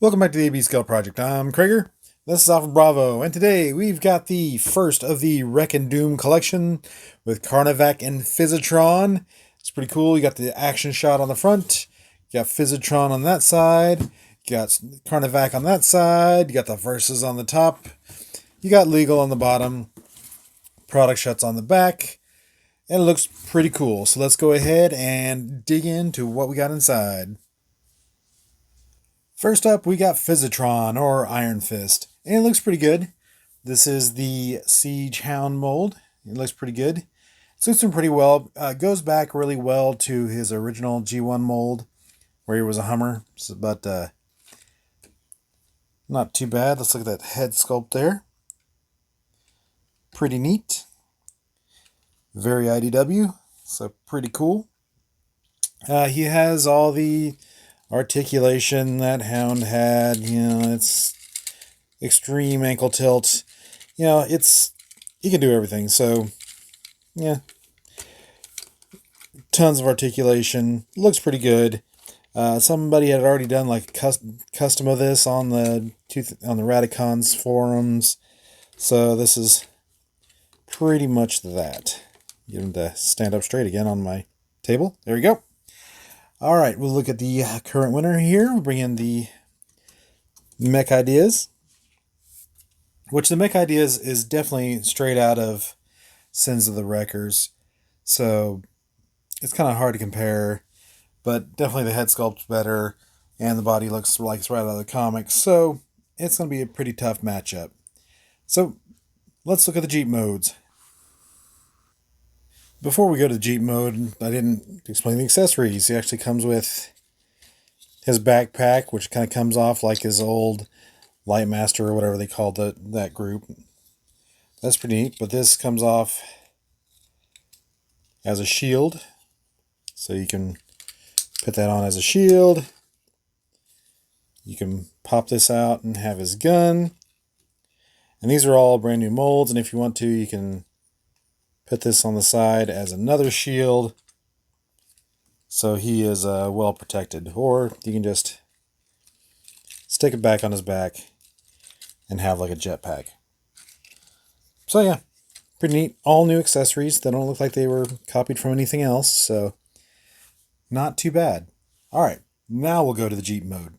Welcome back to the AB Scale Project. I'm Krager. This is Alpha Bravo, and today we've got the first of the Wreck and Doom collection with Carnivac and Fisitron. It's pretty cool. You got the action shot on the front, you got Fisitron on that side, you got Carnivac on that side, you got the verses on the top, you got legal on the bottom, product shots on the back, and it looks pretty cool. So let's go ahead and dig into what we got inside. First up, we got Fisitron, or Iron Fist, and it looks pretty good. This is the Siege Hound mold. It looks pretty good. It suits him pretty well. Goes back really well to his original G1 mold, where he was a Hummer, but not too bad. Let's look at that head sculpt there. Pretty neat. Very IDW, so pretty cool. He has all the articulation that Hound had. It's extreme ankle tilt. He can do everything. So, yeah, tons of articulation. Looks pretty good. Somebody had already done like custom of this on the Radicons forums. So this is pretty much that. Get him to stand up straight again on my table. There we go. All right, we'll look at the current winner here. We'll bring in the Mech Ideas, which the Mech Ideas is definitely straight out of Sins of the Wreckers. So it's kind of hard to compare, but definitely the head sculpt's better, and the body looks like it's right out of the comics. So it's going to be a pretty tough matchup. So let's look at the Jeep modes. Before we go to the Jeep mode, I didn't explain the accessories. He actually comes with his backpack, which kind of comes off like his old Lightmaster or whatever they called that group. That's pretty neat, but this comes off as a shield. So you can put that on as a shield. You can pop this out and have his gun. And these are all brand new molds, and if you want to, you can put this on the side as another shield, so he is well protected. Or you can just stick it back on his back and have like a jetpack. So yeah, pretty neat. All new accessories. They don't look like they were copied from anything else, so not too bad. All right, now we'll go to the Jeep mode.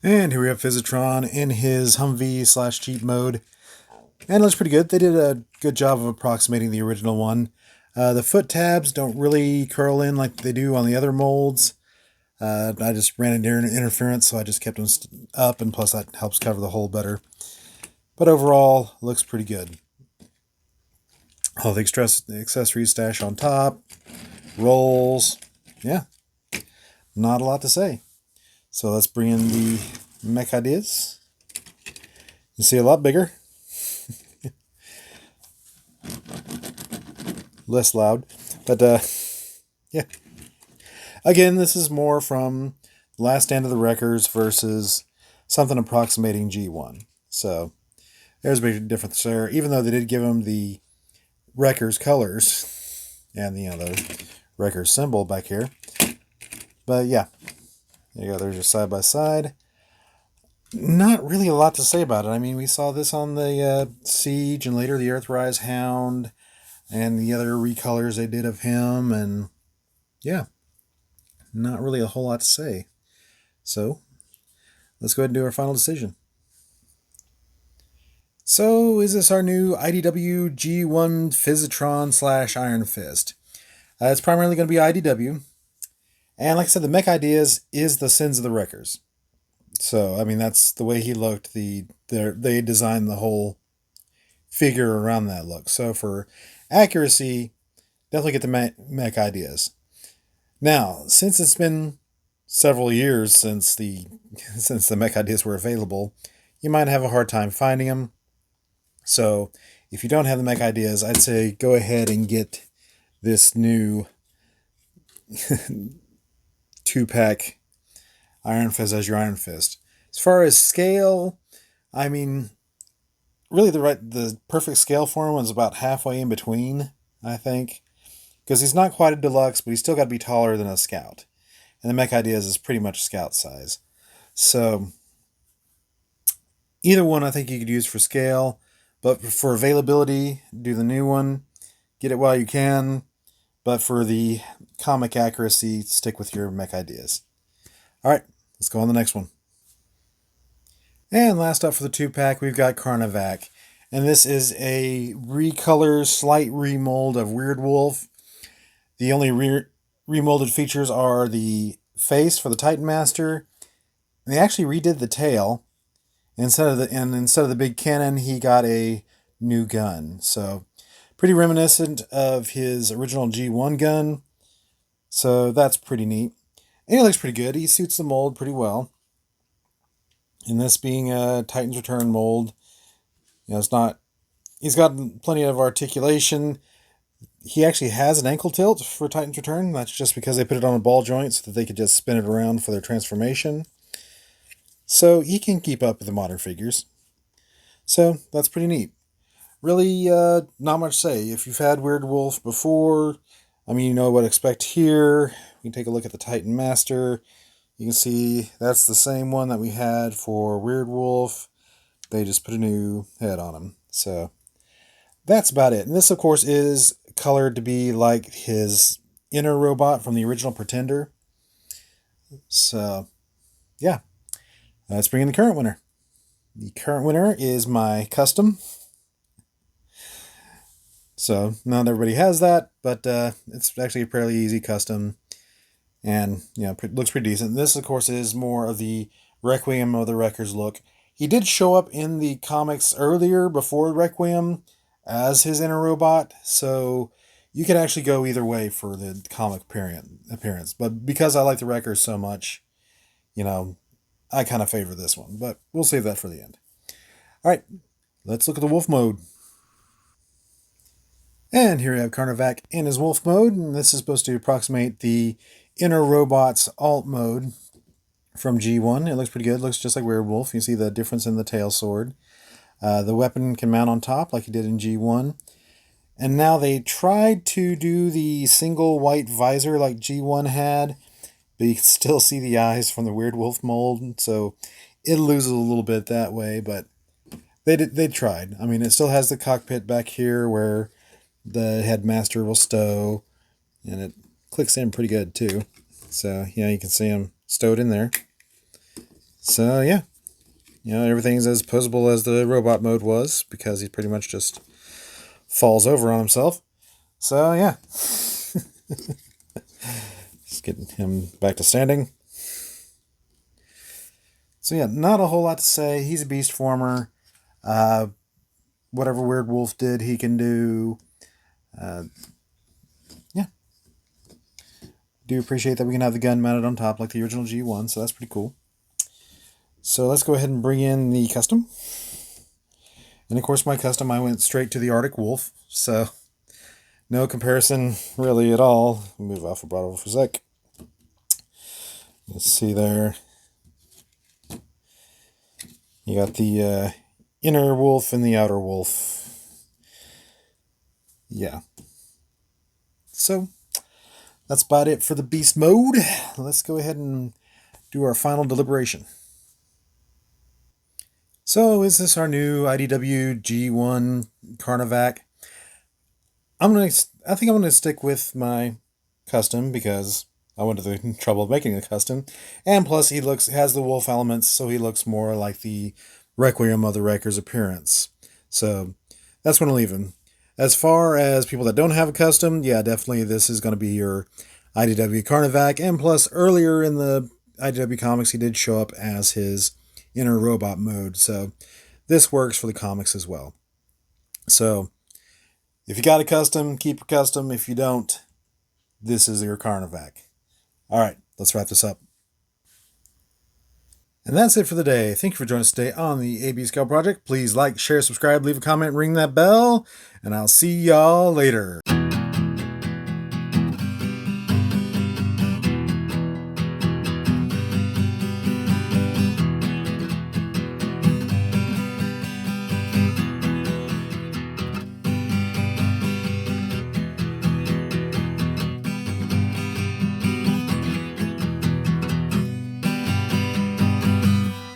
And here we have Fisitron in his Humvee/Jeep mode. And it looks pretty good. They did a good job of approximating the original one. The foot tabs don't really curl in like they do on the other molds. I just ran into interference, so I just kept them up, and plus that helps cover the hole better. But overall, looks pretty good. All the accessories stash on top. Rolls. Yeah, not a lot to say. So let's bring in the Mech Ideas. You see a lot bigger. Less loud, but yeah. Again, this is more from Last Stand of the Wreckers versus something approximating G1. So there's a big difference there. Even though they did give him the Wreckers colors and the Wreckers symbol back here, but yeah, there you go. They're just side by side. Not really a lot to say about it. I mean, we saw this on the Siege and later the Earthrise Hound and the other recolors they did of him, and yeah, not really a whole lot to say. So let's go ahead and do our final decision. So is this our new IDW G1 Fisitron/Iron Fist? It's primarily going to be IDW, and like I said, the Mech Ideas is the Sins of the Wreckers. So, I mean, that's the way he looked. They designed the whole figure around that look. So for accuracy, definitely get the Mech Ideas. Now, since it's been several years since the Mech Ideas were available, you might have a hard time finding them. So if you don't have the Mech Ideas, I'd say go ahead and get this new 2-pack Iron Fist as your Iron Fist. As far as scale, I mean, really the perfect scale for him was about halfway in between, I think. Because he's not quite a deluxe, but he's still got to be taller than a Scout. And the Mech Ideas is pretty much Scout size. So either one I think you could use for scale, but for availability, do the new one. Get it while you can, but for the comic accuracy, stick with your mech ideas. All right, let's go on the next one. And last up for the 2-pack, we've got Carnivac. And this is a recolor, slight remold of Weird Wolf. The only remolded features are the face for the Titan Master. And they actually redid the tail. Instead of the big cannon, he got a new gun. So pretty reminiscent of his original G1 gun. So that's pretty neat. And he looks pretty good. He suits the mold pretty well. And this being a Titan's Return mold, it's not. He's got plenty of articulation. He actually has an ankle tilt for Titan's Return. That's just because they put it on a ball joint so that they could just spin it around for their transformation. So he can keep up with the modern figures. So that's pretty neat. Really, not much to say. If you've had Weird Wolf before, you know what to expect here. We can take a look at the Titan Master. You can see that's the same one that we had for Weird Wolf. They just put a new head on him. So that's about it. And this, of course, is colored to be like his inner robot from the original Pretender. So, yeah. Let's bring in the current winner. The current winner is my custom. So, not everybody has that, but it's actually a fairly easy custom. And, it looks pretty decent. This, of course, is more of the Requiem of the Wreckers look. He did show up in the comics earlier, before Requiem, as his inner robot. So, you could actually go either way for the comic appearance. But because I like the Wreckers so much, I kind of favor this one. But we'll save that for the end. All right, let's look at the Wolf mode. And here we have Carnivac in his Wolf mode, and this is supposed to approximate the Inner Robots alt mode from G1. It looks pretty good. It looks just like Weird Wolf. You see the difference in the tail sword. The weapon can mount on top like he did in G1. And now they tried to do the single white visor like G1 had, but you can still see the eyes from the Weird Wolf mold, so it loses a little bit that way, but they tried. It still has the cockpit back here where the headmaster will stow, and it clicks in pretty good too. So you can see him stowed in there. So everything's as posable as the robot mode was, because he pretty much just falls over on himself. So yeah. Just getting him back to standing. So yeah, not a whole lot to say. He's a beast former. Whatever Weird Wolf did, he can do. Do appreciate that we can have the gun mounted on top like the original G1, so that's pretty cool. So let's go ahead and bring in the custom. And of course my custom, I went straight to the Arctic Wolf, so no comparison really at all. Move off vibrato for a sec. Let's see there. You got the inner wolf and the outer wolf. Yeah. So that's about it for the beast mode. Let's go ahead and do our final deliberation. So is this our new IDW G1 Carnivac? I think I'm gonna stick with my custom because I went to the trouble of making a custom, and plus he has the wolf elements, so he looks more like the Requiem of the Wreckers appearance. So that's when I'll leave him. As far as people that don't have a custom, yeah, definitely this is going to be your IDW Carnivac, and plus earlier in the IDW comics he did show up as his inner robot mode, so this works for the comics as well. So if you got a custom, keep a custom. If you don't, this is your Carnivac. All right, let's wrap this up. And that's it for the day. Thank you for joining us today on the AB Scale Project. Please like, share, subscribe, leave a comment, ring that bell, and I'll see y'all later.